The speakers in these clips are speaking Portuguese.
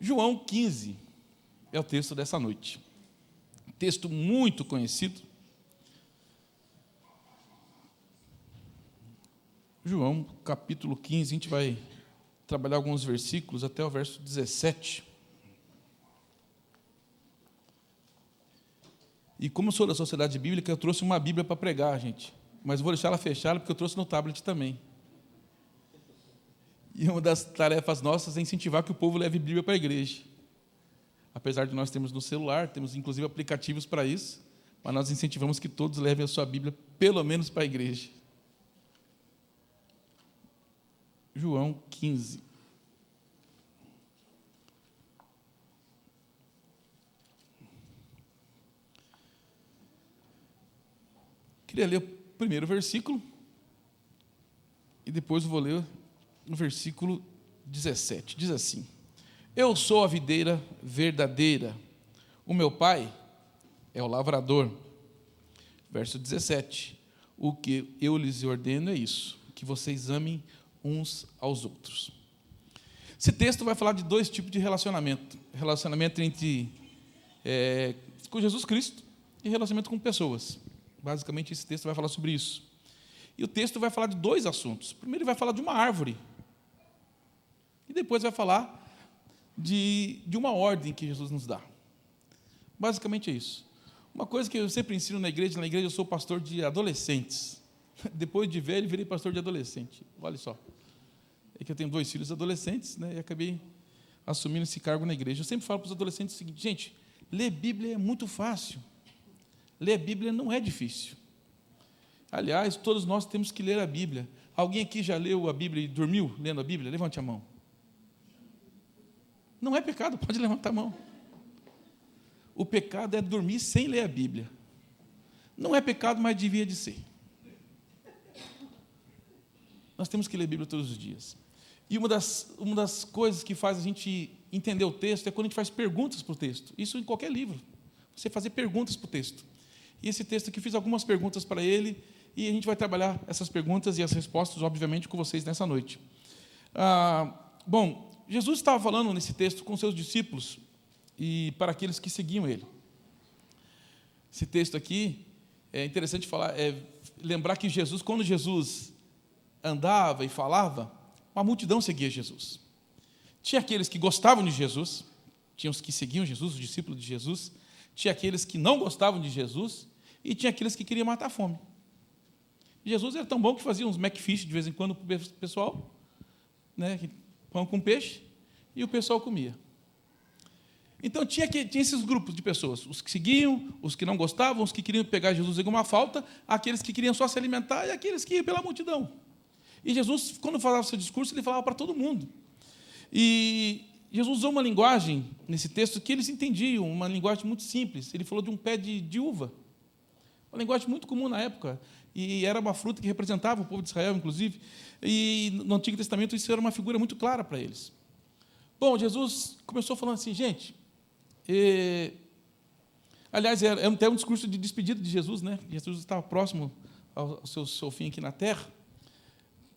João 15 é o texto dessa noite. Texto muito conhecido. João, capítulo 15, a gente vai trabalhar alguns versículos até o verso 17. E como sou da Sociedade Bíblica, eu trouxe uma Bíblia para pregar, gente. Mas vou deixar ela fechada, porque eu trouxe no tablet também. E uma das tarefas nossas é incentivar que o povo leve Bíblia para a igreja. Apesar de nós termos no celular, temos inclusive aplicativos para isso, mas nós incentivamos que todos levem a sua Bíblia, pelo menos para a igreja. João 15. Queria ler o primeiro versículo e depois vou ler no versículo 17. Diz assim: Eu sou a videira verdadeira, o meu pai é o lavrador. Verso 17: O que eu lhes ordeno é isso, que vocês amem uns aos outros. Esse texto vai falar de dois tipos de relacionamento: relacionamento entre com Jesus Cristo e relacionamento com pessoas. Basicamente, esse texto vai falar sobre isso. E o texto vai falar de dois assuntos. Primeiro, ele vai falar de uma árvore. E depois vai falar de uma ordem que Jesus nos dá. Basicamente é isso. Uma coisa que eu sempre ensino na igreja eu sou pastor de adolescentes. Depois de velho, virei pastor de adolescente. Olha só. É que eu tenho 2 filhos adolescentes, né, e acabei assumindo esse cargo na igreja. Eu sempre falo para os adolescentes o seguinte: gente, ler Bíblia é muito fácil. Ler a Bíblia não é difícil. Aliás, todos nós temos que ler a Bíblia. Alguém aqui já leu a Bíblia e dormiu lendo a Bíblia? Levante a mão. Não é pecado, pode levantar a mão. O pecado é dormir sem ler a Bíblia. Não é pecado, mas devia de ser. Nós temos que ler a Bíblia todos os dias. E uma das coisas que faz a gente entender o texto é quando a gente faz perguntas para o texto. Isso em qualquer livro. Você fazer perguntas para o texto. E esse texto aqui, fiz algumas perguntas para ele, e a gente vai trabalhar essas perguntas e as respostas, obviamente, com vocês nessa noite. Bom, Jesus estava falando nesse texto com seus discípulos e para aqueles que seguiam ele. Esse texto aqui, é interessante falar, lembrar que Jesus, quando Jesus andava e falava, uma multidão seguia Jesus. Tinha aqueles que gostavam de Jesus, tinha os que seguiam Jesus, os discípulos de Jesus, tinha aqueles que não gostavam de Jesus e tinha aqueles que queriam matar a fome. Jesus era tão bom que fazia uns McFish de vez em quando para o pessoal, né, pão com peixe, e o pessoal comia. Então tinha esses grupos de pessoas, os que seguiam, os que não gostavam, os que queriam pegar Jesus em alguma falta, aqueles que queriam só se alimentar e aqueles que iam pela multidão. E Jesus, quando falava seu discurso, ele falava para todo mundo. E Jesus usou uma linguagem nesse texto que eles entendiam, uma linguagem muito simples. Ele falou de um pé de uva, uma linguagem muito comum na época, e era uma fruta que representava o povo de Israel, inclusive, e no Antigo Testamento isso era uma figura muito clara para eles. Bom, Jesus começou falando assim, gente, aliás, é até um discurso de despedida de Jesus, né? Jesus estava próximo ao seu fim aqui na terra,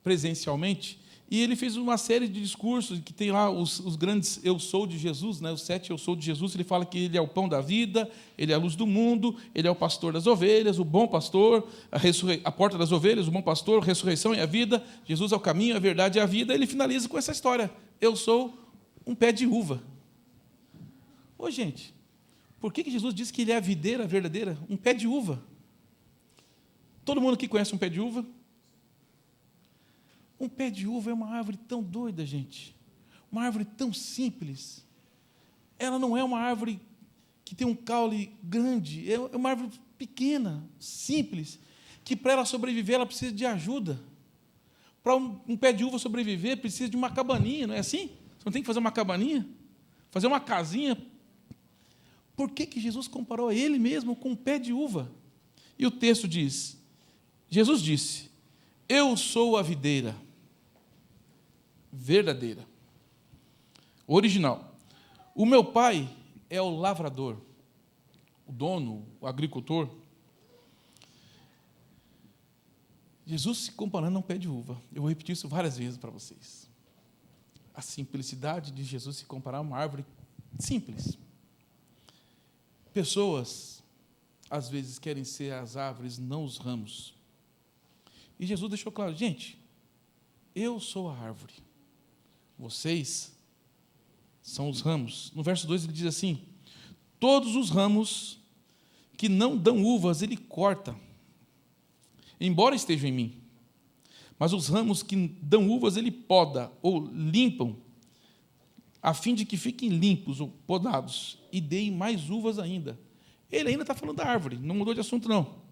presencialmente, e ele fez uma série de discursos, que tem lá os grandes eu sou de Jesus, né, os 7 eu sou de Jesus. Ele fala que ele é o pão da vida, ele é a luz do mundo, ele é o pastor das ovelhas, o bom pastor, a porta das ovelhas, o bom pastor, a ressurreição e a vida, Jesus é o caminho, a verdade e a vida. Ele finaliza com essa história: eu sou um pé de uva. Ô, gente, por que Jesus disse que ele é a videira verdadeira? Um pé de uva. Todo mundo aqui conhece um pé de uva? Um pé de uva é uma árvore tão doida, gente. Uma árvore tão simples. Ela não é uma árvore que tem um caule grande. É uma árvore pequena, simples, que para ela sobreviver, ela precisa de ajuda. Para um pé de uva sobreviver, precisa de uma cabaninha, não é assim? Você não tem que fazer uma cabaninha? Fazer uma casinha? Por que Jesus comparou ele mesmo com um pé de uva? E o texto diz, Jesus disse, eu sou a videira verdadeira, original. O meu pai é o lavrador, o dono, o agricultor. Jesus se comparando a um pé de uva. Eu vou repetir isso várias vezes para vocês. A simplicidade de Jesus se comparar a uma árvore Simples. Pessoas, às vezes, querem ser as árvores, não os ramos. E Jesus deixou claro, gente, eu sou a árvore, vocês são os ramos. No verso 2 ele diz assim, todos os ramos que não dão uvas, ele corta, embora estejam em mim. Mas os ramos que dão uvas, ele poda ou limpam, a fim de que fiquem limpos ou podados e deem mais uvas ainda. Ele ainda está falando da árvore, não mudou de assunto, não.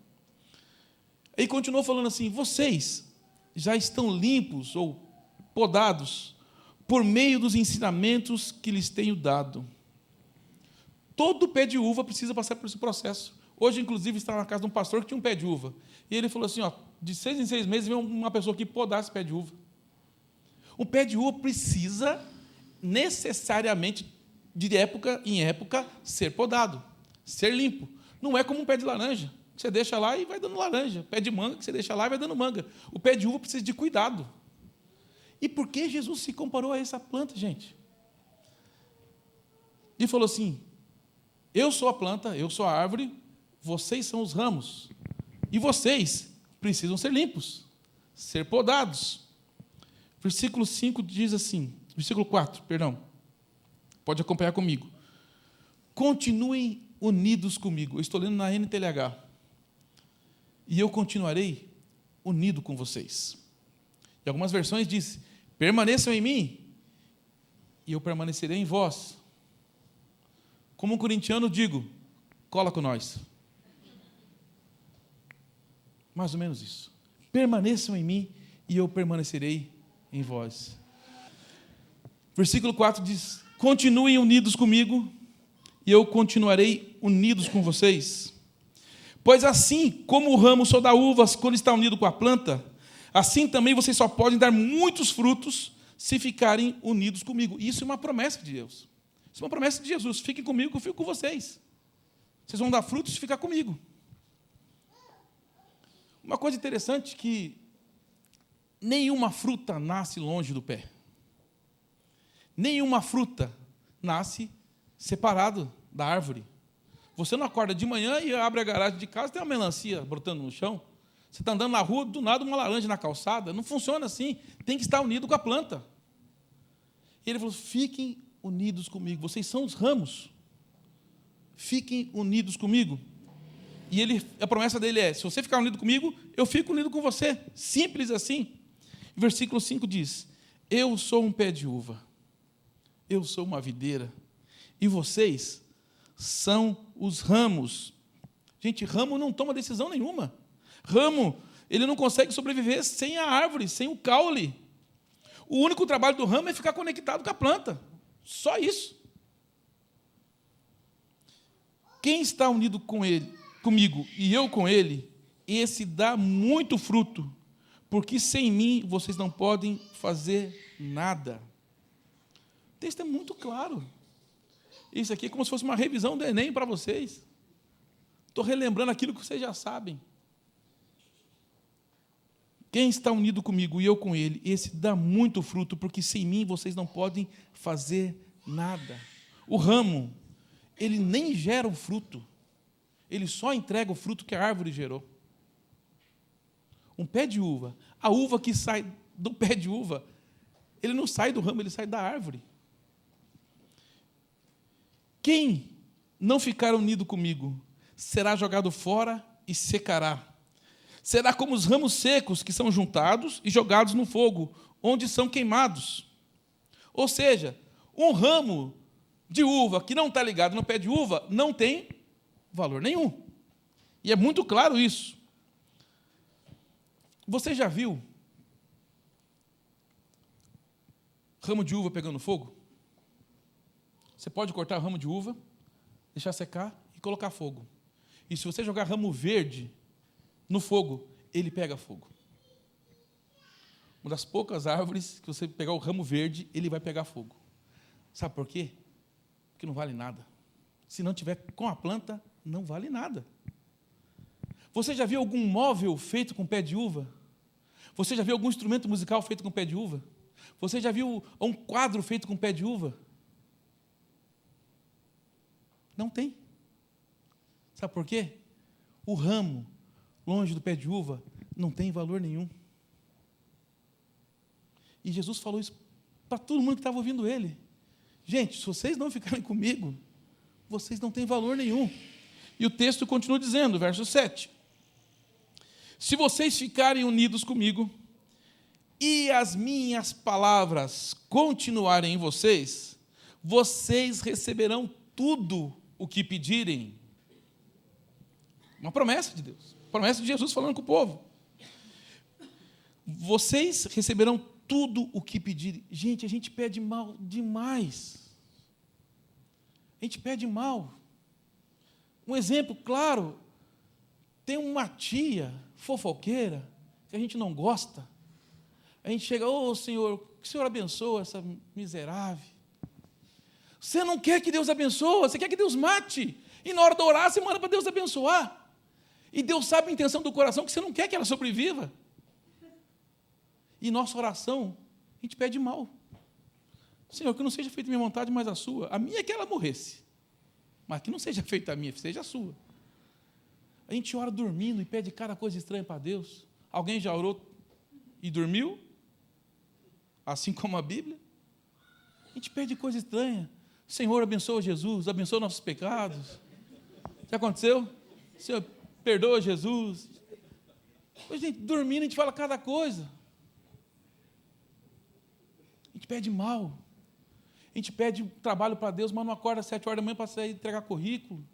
Aí continuou falando assim, vocês já estão limpos ou podados por meio dos ensinamentos que lhes tenho dado. Todo pé de uva precisa passar por esse processo. Hoje, inclusive, estava na casa de um pastor que tinha um pé de uva. E ele falou assim, de 6 em 6 meses, vem uma pessoa que podar esse pé de uva. O pé de uva precisa necessariamente, de época em época, ser podado, ser limpo. Não é como um pé de laranja, que você deixa lá e vai dando laranja. Pé de manga, que você deixa lá e vai dando manga. O pé de uva precisa de cuidado. E por que Jesus se comparou a essa planta, gente? Ele falou assim, eu sou a planta, eu sou a árvore, vocês são os ramos. E vocês precisam ser limpos, ser podados. Versículo 5 diz assim, versículo 4, perdão. Pode acompanhar comigo. Continuem unidos comigo. Eu estou lendo na NTLH. E eu continuarei unido com vocês. Em algumas versões diz, permaneçam em mim e eu permanecerei em vós. Como um corintiano digo, cola com nós. Mais ou menos isso. Permaneçam em mim e eu permanecerei em vós. Versículo 4 diz, continuem unidos comigo e eu continuarei unidos com vocês. Pois assim como o ramo só dá uvas quando está unido com a planta, assim também vocês só podem dar muitos frutos se ficarem unidos comigo. Isso é uma promessa de Deus. Isso é uma promessa de Jesus. Fiquem comigo que eu fico com vocês. Vocês vão dar frutos se ficar comigo. Uma coisa interessante é que nenhuma fruta nasce longe do pé. Nenhuma fruta nasce separado da árvore. Você não acorda de manhã e abre a garagem de casa, tem uma melancia brotando no chão. Você está andando na rua, do nada uma laranja na calçada. Não funciona assim. Tem que estar unido com a planta. E ele falou, fiquem unidos comigo. Vocês são os ramos. Fiquem unidos comigo. E a promessa dele é, se você ficar unido comigo, eu fico unido com você. Simples assim. Versículo 5 diz, eu sou um pé de uva. Eu sou uma videira. E vocês são os ramos. Gente, ramo não toma decisão nenhuma. Ramo, ele não consegue sobreviver sem a árvore, sem o caule. O único trabalho do ramo é ficar conectado com a planta. Só isso. Quem está unido com ele, comigo e eu com ele, esse dá muito fruto, porque sem mim vocês não podem fazer nada. O texto é muito claro. Isso aqui é como se fosse uma revisão do Enem para vocês. Estou relembrando aquilo que vocês já sabem. Quem está unido comigo e eu com ele, esse dá muito fruto, porque sem mim vocês não podem fazer nada. O ramo, ele nem gera o fruto. Ele só entrega o fruto que a árvore gerou. Um pé de uva, a uva que sai do pé de uva, ele não sai do ramo, ele sai da árvore. Quem não ficar unido comigo será jogado fora e secará. Será como os ramos secos que são juntados e jogados no fogo, onde são queimados. Ou seja, um ramo de uva que não está ligado no pé de uva não tem valor nenhum. E é muito claro isso. Você já viu ramo de uva pegando fogo? Você pode cortar ramo de uva, deixar secar e colocar fogo. E se você jogar ramo verde no fogo, ele pega fogo. Uma das poucas árvores que você pegar o ramo verde, ele vai pegar fogo. Sabe por quê? Porque não vale nada. Se não tiver com a planta, não vale nada. Você já viu algum móvel feito com pé de uva? Você já viu algum instrumento musical feito com pé de uva? Você já viu um quadro feito com pé de uva? Não tem. Sabe por quê? O ramo, longe do pé de uva, não tem valor nenhum. E Jesus falou isso para todo mundo que estava ouvindo ele. Gente, se vocês não ficarem comigo, vocês não têm valor nenhum. E o texto continua dizendo, verso 7. Se vocês ficarem unidos comigo e as minhas palavras continuarem em vocês, vocês receberão tudo o que pedirem. Uma promessa de Deus. Promessa de Jesus falando com o povo. Vocês receberão tudo o que pedirem. Gente, a gente pede mal demais. A gente pede mal. Um exemplo claro, tem uma tia fofoqueira que a gente não gosta. A gente chega, Senhor, que o Senhor abençoe essa miserável. Você não quer que Deus abençoe, você quer que Deus mate. E na hora de orar, você manda para Deus abençoar. E Deus sabe a intenção do coração, que você não quer que ela sobreviva. E nossa oração, a gente pede mal. Senhor, que não seja feita a minha vontade, mas a sua. A minha é que ela morresse. Mas que não seja feita a minha, seja a sua. A gente ora dormindo e pede cada coisa estranha para Deus. Alguém já orou e dormiu? Assim como a Bíblia? A gente pede coisa estranha. Senhor, abençoa Jesus, abençoa nossos pecados. Já aconteceu? Senhor, perdoa Jesus. Pois, gente, dormindo a gente fala cada coisa. A gente pede mal. A gente pede trabalho para Deus, mas não acorda às 7 horas da manhã para sair entregar currículo.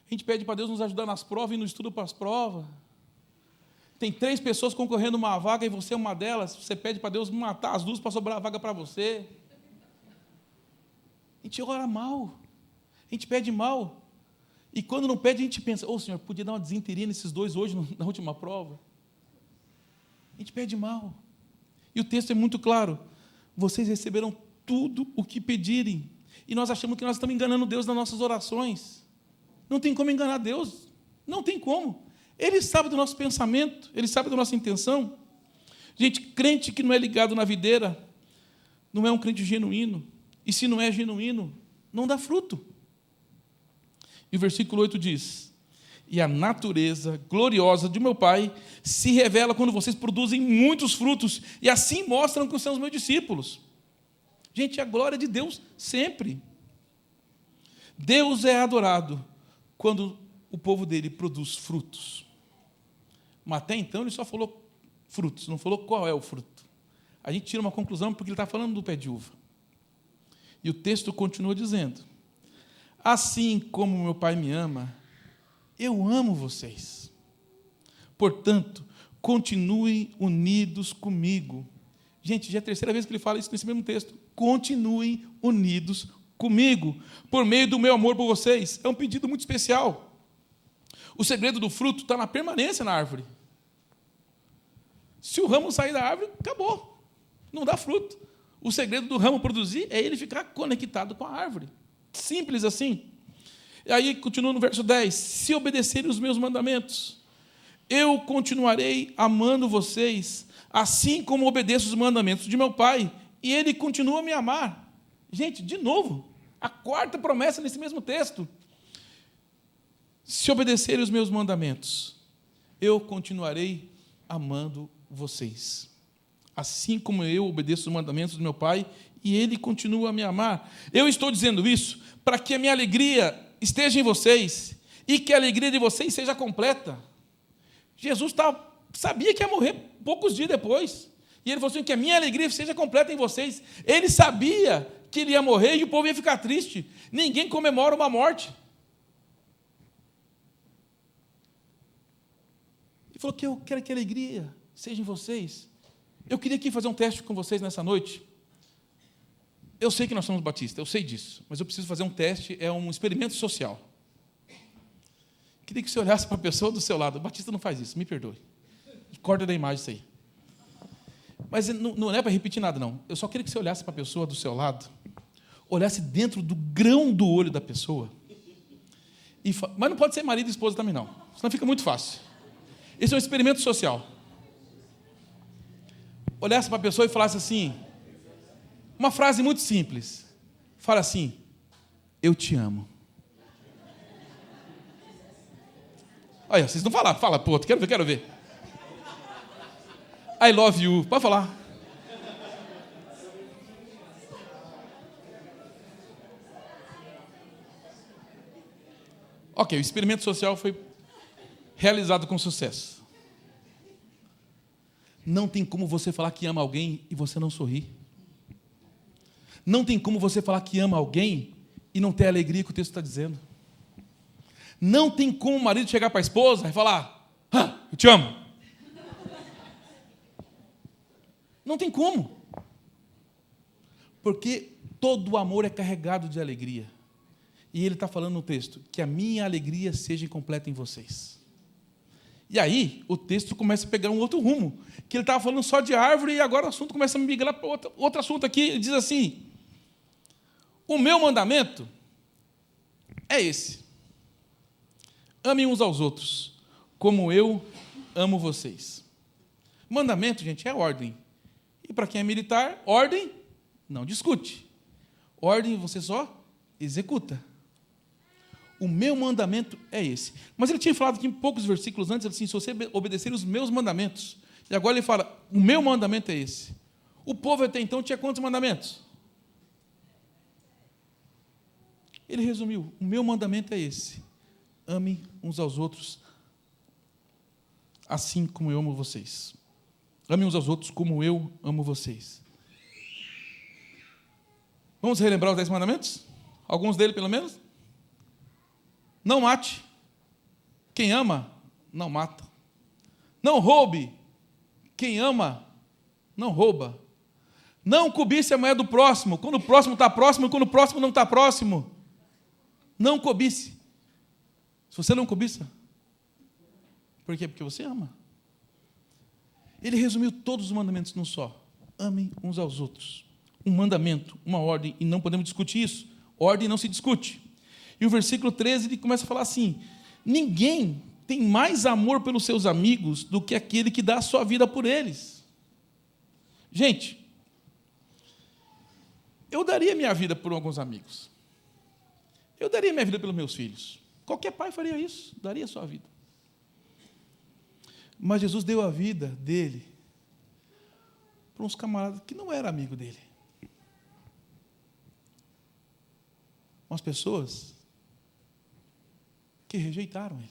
A gente pede para Deus nos ajudar nas provas e no estudo para as provas. Tem 3 pessoas concorrendo uma vaga e você é uma delas. Você pede para Deus matar as 2 para sobrar a vaga para você. A gente ora mal. A gente pede mal. E quando não pede, a gente pensa, Senhor, podia dar uma desinteria nesses 2 hoje na última prova. A gente pede mal. E o texto é muito claro. Vocês receberão tudo o que pedirem. E nós achamos que nós estamos enganando Deus nas nossas orações. Não tem como enganar Deus. Não tem como. Ele sabe do nosso pensamento, Ele sabe da nossa intenção. Gente, crente que não é ligado na videira, não é um crente genuíno. E se não é genuíno, não dá fruto. E o versículo 8 diz, e a natureza gloriosa de meu Pai se revela quando vocês produzem muitos frutos, e assim mostram que são os meus discípulos. Gente, a glória de Deus sempre. Deus é adorado quando o povo dele produz frutos. Mas até então ele só falou frutos, não falou qual é o fruto. A gente tira uma conclusão porque ele está falando do pé de uva. E o texto continua dizendo, assim como meu Pai me ama, eu amo vocês. Portanto, continuem unidos comigo. Gente, já é a 3ª vez que ele fala isso nesse mesmo texto. Continuem unidos comigo, por meio do meu amor por vocês. É um pedido muito especial. O segredo do fruto está na permanência na árvore. Se o ramo sair da árvore, acabou. Não dá fruto. O segredo do ramo produzir é ele ficar conectado com a árvore. Simples assim. E aí, continua no verso 10. Se obedecerem os meus mandamentos, eu continuarei amando vocês, assim como obedeço os mandamentos de meu Pai, e Ele continua a me amar. Gente, de novo, a 4ª promessa nesse mesmo texto. Se obedecerem os meus mandamentos, eu continuarei amando vocês. Assim como eu obedeço os mandamentos do meu Pai, e Ele continua a me amar. Eu estou dizendo isso para que a minha alegria esteja em vocês, e que a alegria de vocês seja completa. Jesus sabia que ia morrer poucos dias depois, e ele falou assim, que a minha alegria seja completa em vocês. Ele sabia que ele ia morrer e o povo ia ficar triste. Ninguém comemora uma morte. Ele falou que eu quero que a alegria seja em vocês. Eu queria aqui fazer um teste com vocês nessa noite. Eu sei que nós somos batistas, eu sei disso, mas eu preciso fazer um teste, é um experimento social. Queria que você olhasse para a pessoa do seu lado. O batista não faz isso, me perdoe. Corta da imagem isso aí. Mas não é para repetir nada, não. Eu só queria que você olhasse para a pessoa do seu lado, olhasse dentro do grão do olho da pessoa. Mas não pode ser marido e esposa também, não. Senão fica muito fácil. Esse é um experimento social. Olhasse para a pessoa e falasse assim, uma frase muito simples. Fala assim, eu te amo. Aí, vocês não falaram. Fala, pô, quero ver. I love you. Pode falar. Ok, o experimento social foi realizado com sucesso. Não tem como você falar que ama alguém e você não sorrir. Não tem como você falar que ama alguém e não ter a alegria que o texto está dizendo. Não tem como o marido chegar para a esposa e falar, eu te amo. Não tem como. Porque todo amor é carregado de alegria. E ele está falando no texto, que a minha alegria seja completa em vocês. E aí, o texto começa a pegar um outro rumo, que ele estava falando só de árvore, e agora o assunto começa a migrar para outro assunto aqui. Ele diz assim, o meu mandamento é esse. Amem uns aos outros, como eu amo vocês. Mandamento, gente, é ordem. E para quem é militar, ordem não discute. Ordem você só executa. O meu mandamento é esse. Mas ele tinha falado aqui em poucos versículos antes, ele disse, se você obedecer os meus mandamentos. E agora ele fala, o meu mandamento é esse. O povo até então tinha quantos mandamentos? Ele resumiu, o meu mandamento é esse. Amem uns aos outros, assim como eu amo vocês. Amem uns aos outros como eu amo vocês. Vamos relembrar os 10 mandamentos? Alguns deles, pelo menos? Não mate. Quem ama, não mata. Não roube. Quem ama, não rouba. Não cobice a mulher do próximo, quando o próximo está próximo e quando o próximo não está próximo. Não cobice. Se você não cobiça, por quê? Porque você ama. Ele resumiu todos os mandamentos num só. Amem uns aos outros. Um mandamento, uma ordem, e não podemos discutir isso. Ordem não se discute. E o versículo 13, ele começa a falar assim, ninguém tem mais amor pelos seus amigos do que aquele que dá a sua vida por eles. Gente, eu daria minha vida por alguns amigos. Eu daria minha vida pelos meus filhos. Qualquer pai faria isso, daria a sua vida. Mas Jesus deu a vida dele para uns camaradas que não eram amigos dele. Umas pessoas que rejeitaram ele.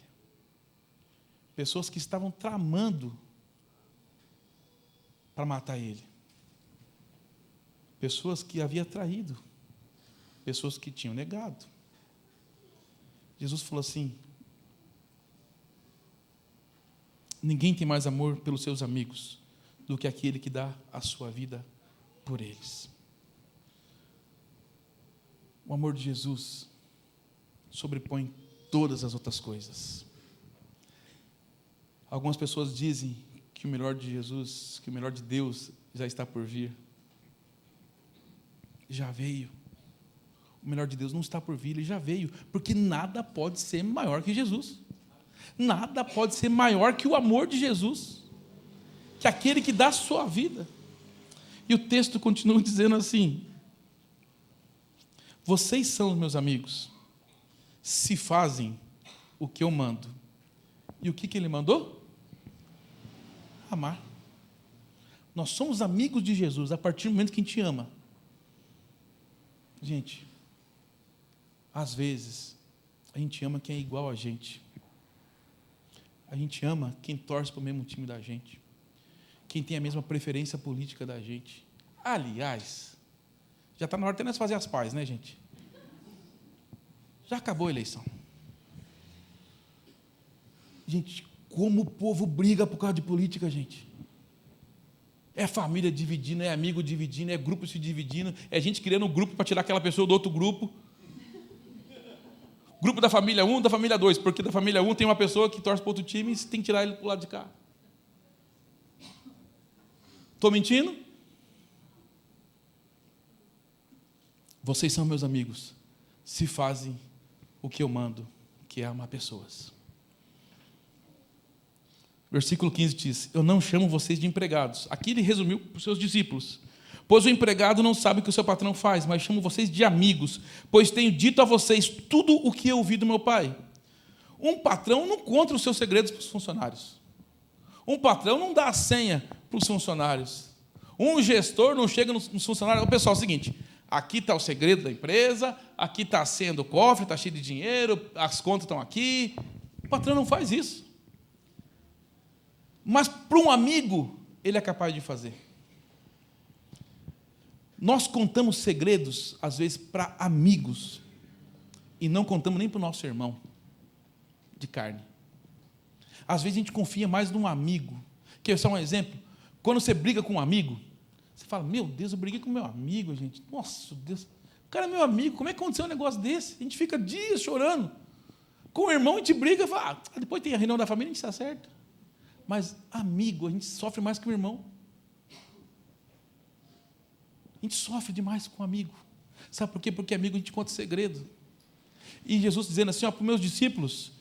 Pessoas que estavam tramando para matar ele. Pessoas que havia traído. Pessoas que tinham negado. Jesus falou assim, ninguém tem mais amor pelos seus amigos do que aquele que dá a sua vida por eles. O amor de Jesus sobrepõe todas as outras coisas. Algumas pessoas dizem que o melhor de Jesus, que o melhor de Deus já está por vir. Já veio. O melhor de Deus não está por vir, ele já veio, porque nada pode ser maior que Jesus. Nada pode ser maior que o amor de Jesus, que aquele que dá a sua vida. E o texto continua dizendo assim, vocês são os meus amigos, se fazem o que eu mando. E o que ele mandou? Amar. Nós somos amigos de Jesus a partir do momento que a gente ama. Gente, às vezes, a gente ama quem é igual a gente. A gente ama quem torce para o mesmo time da gente. Quem tem a mesma preferência política da gente. Aliás, já está na hora de nós fazer as pazes, né, gente? Já acabou a eleição. Gente, como o povo briga por causa de política, gente. É família dividindo, é amigo dividindo, é grupo se dividindo, é gente criando um grupo para tirar aquela pessoa do outro grupo. Grupo da família 1, da família 2, porque da família 1 tem uma pessoa que torce para outro time e tem que tirar ele para o lado de cá. Estou mentindo? Vocês são meus amigos, se fazem o que eu mando, que é amar pessoas. Versículo 15 diz, eu não chamo vocês de empregados. Aqui ele resumiu para os seus discípulos. Pois o empregado não sabe o que o seu patrão faz, mas chamo vocês de amigos, pois tenho dito a vocês tudo o que eu ouvi do meu Pai. Um patrão não conta os seus segredos para os funcionários. Um patrão não dá a senha para os funcionários. Um gestor não chega nos funcionários. O pessoal, é o seguinte, aqui está o segredo da empresa, aqui está a senha do cofre, está cheio de dinheiro, as contas estão aqui. O patrão não faz isso. Mas para um amigo, ele é capaz de fazer. Nós contamos segredos, às vezes, para amigos, e não contamos nem para o nosso irmão de carne. Às vezes a gente confia mais num amigo. Quer só um exemplo? Quando você briga com um amigo, você fala, meu Deus, eu briguei com meu amigo, gente. Nossa, Deus, o cara é meu amigo, como é que aconteceu um negócio desse? A gente fica dias chorando. Com o irmão a gente briga e fala, depois tem a reunião da família, a gente se acerta. Mas amigo, a gente sofre mais que o irmão. A gente sofre demais com o amigo. Sabe por quê? Porque amigo a gente conta segredo. E Jesus dizendo assim, para os meus discípulos,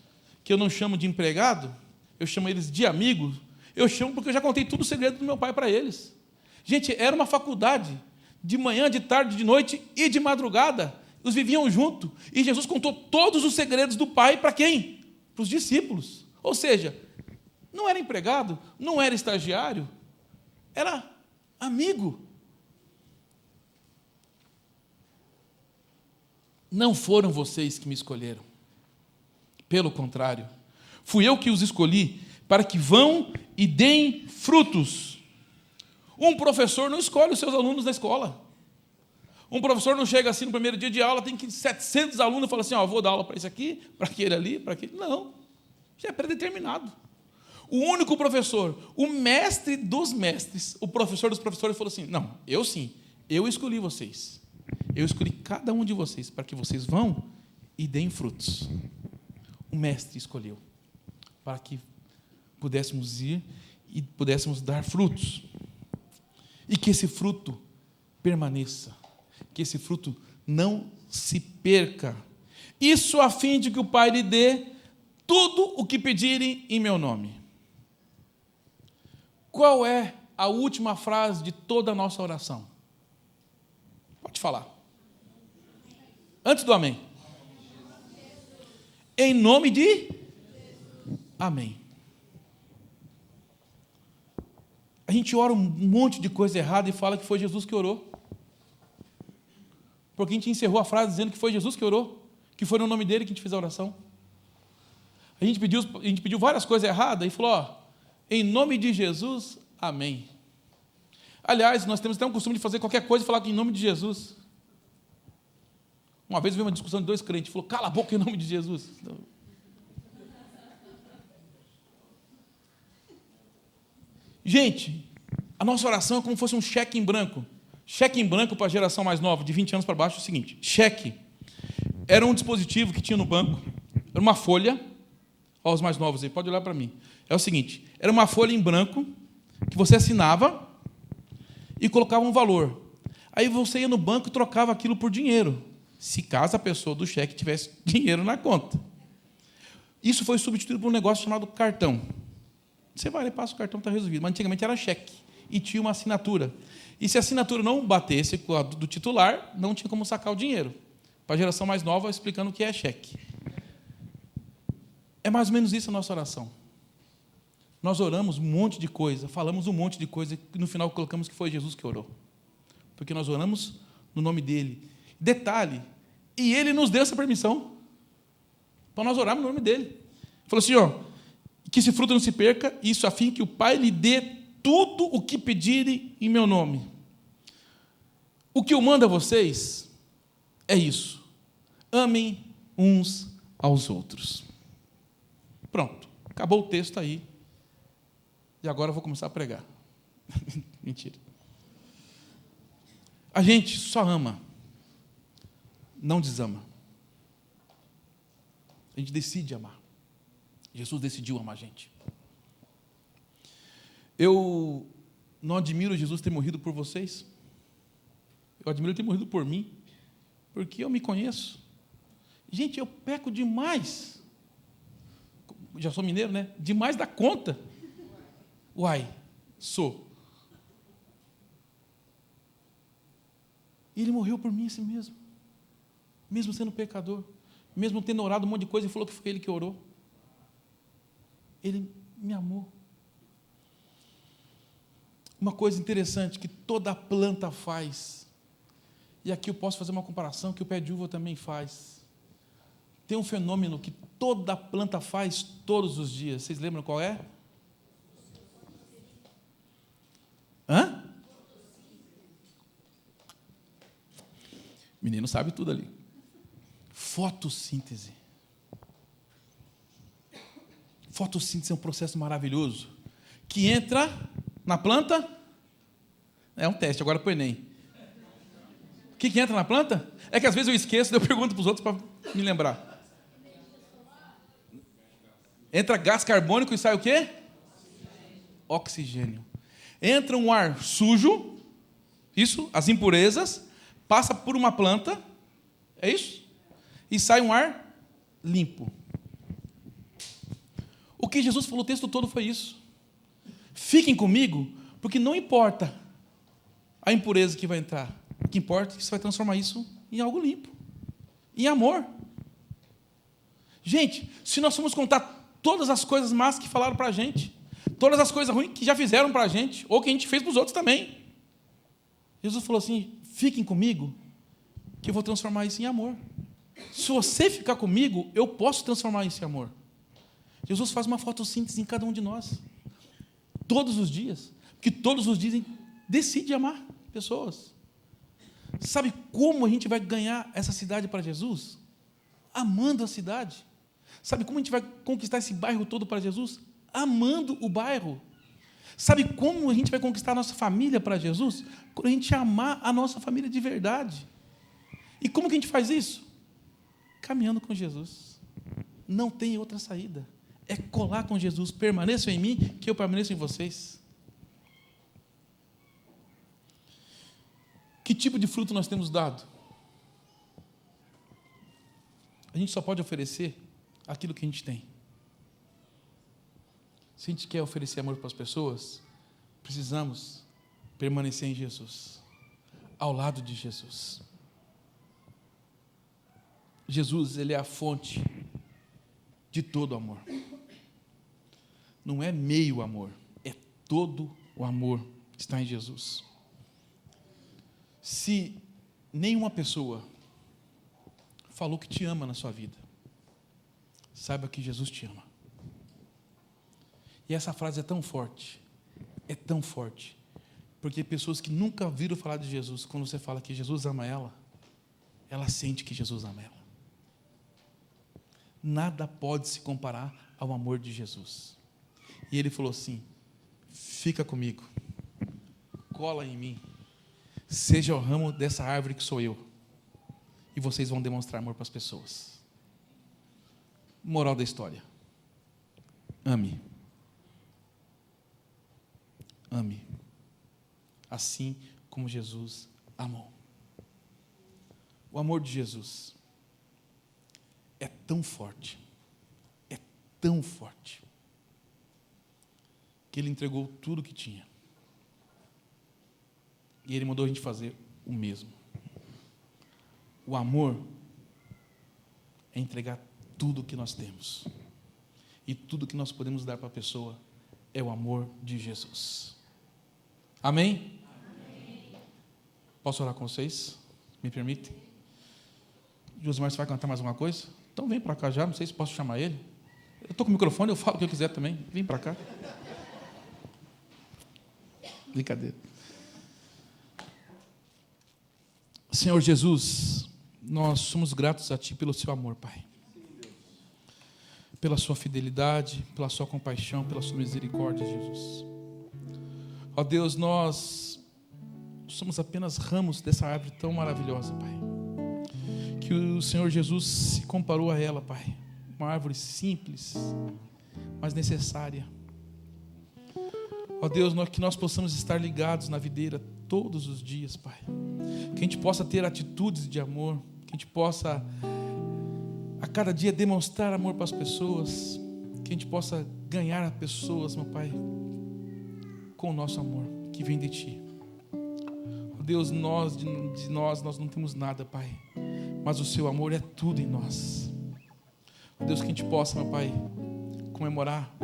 que eu não chamo de empregado, eu chamo eles de amigos, eu chamo porque eu já contei tudo o segredo do meu pai para eles. Gente, era uma faculdade, de manhã, de tarde, de noite e de madrugada, eles viviam junto, e Jesus contou todos os segredos do pai para quem? Para os discípulos. Ou seja, não era empregado, não era estagiário, era amigo. Não foram vocês que me escolheram. Pelo contrário, fui eu que os escolhi para que vão e deem frutos. Um professor não escolhe os seus alunos da escola. Um professor não chega assim no primeiro dia de aula, tem que 700 alunos e fala assim, vou dar aula para esse aqui, para aquele ali, para aquele. Não, já é predeterminado. O único professor, o mestre dos mestres, o professor dos professores falou assim, não, eu sim, eu escolhi vocês. Eu escolhi cada um de vocês para que vocês vão e deem frutos. O mestre escolheu para que pudéssemos ir e pudéssemos dar frutos. E que esse fruto permaneça, que esse fruto não se perca. Isso a fim de que o Pai lhe dê tudo o que pedirem em meu nome. Qual é a última frase de toda a nossa oração? Pode falar. Antes do amém. Em nome de amém. A gente ora um monte de coisa errada e fala que foi Jesus que orou. Porque a gente encerrou a frase dizendo que foi Jesus que orou, que foi no nome dele que a gente fez a oração. A gente pediu várias coisas erradas e falou, em nome de Jesus, amém. Aliás, nós temos até um costume de fazer qualquer coisa e falar que em nome de Jesus. Uma vez veio uma discussão de dois crentes, falou, cala a boca em nome de Jesus. Gente, a nossa oração é como se fosse um cheque em branco. Cheque em branco para a geração mais nova, de 20 anos para baixo, é o seguinte, cheque era um dispositivo que tinha no banco, era uma folha, os mais novos aí, pode olhar para mim, é o seguinte, era uma folha em branco, que você assinava e colocava um valor. Aí você ia no banco e trocava aquilo por dinheiro, se caso a pessoa do cheque tivesse dinheiro na conta. Isso foi substituído por um negócio chamado cartão. Você vai e passa o cartão, está resolvido. Mas antigamente era cheque e tinha uma assinatura. E se a assinatura não batesse com a do titular, não tinha como sacar o dinheiro. Para a geração mais nova, explicando o que é cheque. É mais ou menos isso a nossa oração. Nós oramos um monte de coisa, falamos um monte de coisa, e no final colocamos que foi Jesus que orou. Porque nós oramos no nome dele. Detalhe, e ele nos deu essa permissão para nós orarmos no nome dele. Falou assim, que esse fruto não se perca, isso a fim que o Pai lhe dê tudo o que pedirem em meu nome. O que eu mando a vocês é isso. Amem uns aos outros. Pronto, acabou o texto aí. E agora eu vou começar a pregar. Mentira. A gente só ama, não desama. A gente decide amar. Jesus decidiu amar a gente. Eu não admiro Jesus ter morrido por vocês. Eu admiro ele ter morrido por mim, porque eu me conheço. Gente, eu peco demais. Já sou mineiro, né? Demais da conta. Uai, sou. E ele morreu por mim assim mesmo. Mesmo sendo pecador. Mesmo tendo orado um monte de coisa e falou que foi ele que orou. Ele me amou. Uma coisa interessante que toda planta faz, e aqui eu posso fazer uma comparação que o pé de uva também faz. Tem um fenômeno que toda planta faz todos os dias. Vocês lembram qual é? Hã? Menino sabe tudo ali. Fotossíntese. Fotossíntese é um processo maravilhoso que entra na planta. É um teste, agora para o Enem. O que entra na planta? É que às vezes eu esqueço, eu pergunto para os outros para me lembrar. Entra gás carbônico e sai o quê? Oxigênio. Entra um ar sujo, isso, as impurezas, passa por uma planta, é isso? E sai um ar limpo. O que Jesus falou o texto todo foi isso. Fiquem comigo, porque não importa a impureza que vai entrar. O que importa é que você vai transformar isso em algo limpo, em amor. Gente, se nós formos contar todas as coisas más que falaram para a gente, todas as coisas ruins que já fizeram para a gente, ou que a gente fez para os outros também, Jesus falou assim, fiquem comigo, que eu vou transformar isso em amor. Se você ficar comigo, eu posso transformar isso em amor. Jesus faz uma fotossíntese em cada um de nós, todos os dias, porque todos os dias a gente decide amar pessoas. Sabe como a gente vai ganhar essa cidade para Jesus? Amando a cidade. Sabe como a gente vai conquistar esse bairro todo para Jesus? Amando o bairro. Sabe como a gente vai conquistar a nossa família para Jesus? Quando a gente amar a nossa família de verdade. E como que a gente faz isso? Caminhando com Jesus. Não tem outra saída. É colar com Jesus. Permaneçam em mim, que eu permaneço em vocês. Que tipo de fruto nós temos dado? A gente só pode oferecer aquilo que a gente tem. Se a gente quer oferecer amor para as pessoas, precisamos permanecer em Jesus, ao lado de Jesus. Jesus, ele é a fonte de todo amor. Não é meio amor, é todo o amor que está em Jesus. Se nenhuma pessoa falou que te ama na sua vida, saiba que Jesus te ama. E essa frase é tão forte, porque pessoas que nunca ouviram falar de Jesus, quando você fala que Jesus ama ela sente que Jesus ama ela. Nada pode se comparar ao amor de Jesus. E ele falou assim, fica comigo, cola em mim, seja o ramo dessa árvore que sou eu, e vocês vão demonstrar amor para as pessoas. Moral da história: ame. Ame, assim como Jesus amou. O amor de Jesus é tão forte, que Ele entregou tudo o que tinha. E Ele mandou a gente fazer o mesmo. O amor é entregar tudo o que nós temos. E tudo que nós podemos dar para a pessoa é o amor de Jesus. Amém? Amém. Posso orar com vocês? Me permite? Josimar, você vai cantar mais alguma coisa? Então vem para cá já, não sei se posso chamar ele. Eu estou com o microfone, eu falo o que eu quiser também. Vem para cá. Brincadeira. Senhor Jesus, nós somos gratos a Ti pelo Seu amor, Pai. Pela Sua fidelidade, pela Sua compaixão, pela Sua misericórdia, Jesus. Ó Deus, nós somos apenas ramos dessa árvore tão maravilhosa, Pai. Que o Senhor Jesus se comparou a ela, Pai. Uma árvore simples, mas necessária. Ó Deus, que nós possamos estar ligados na videira todos os dias, Pai. Que a gente possa ter atitudes de amor, que a gente possa a cada dia demonstrar amor para as pessoas, que a gente possa ganhar as pessoas, meu Pai, com o nosso amor que vem de Ti. Ó Deus, de nós não temos nada, Pai, mas o Seu amor é tudo em nós. Ó Deus, que a gente possa, meu Pai, comemorar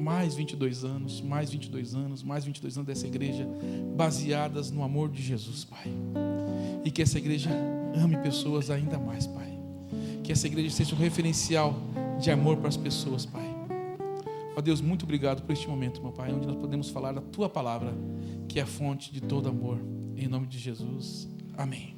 mais 22 anos, mais 22 anos, mais 22 anos dessa igreja, baseadas no amor de Jesus, Pai. E que essa igreja ame pessoas ainda mais, Pai. Que essa igreja seja um referencial de amor para as pessoas, Pai. Ó Deus, muito obrigado por este momento, meu Pai, onde nós podemos falar da Tua palavra, que é a fonte de todo amor. Em nome de Jesus, amém.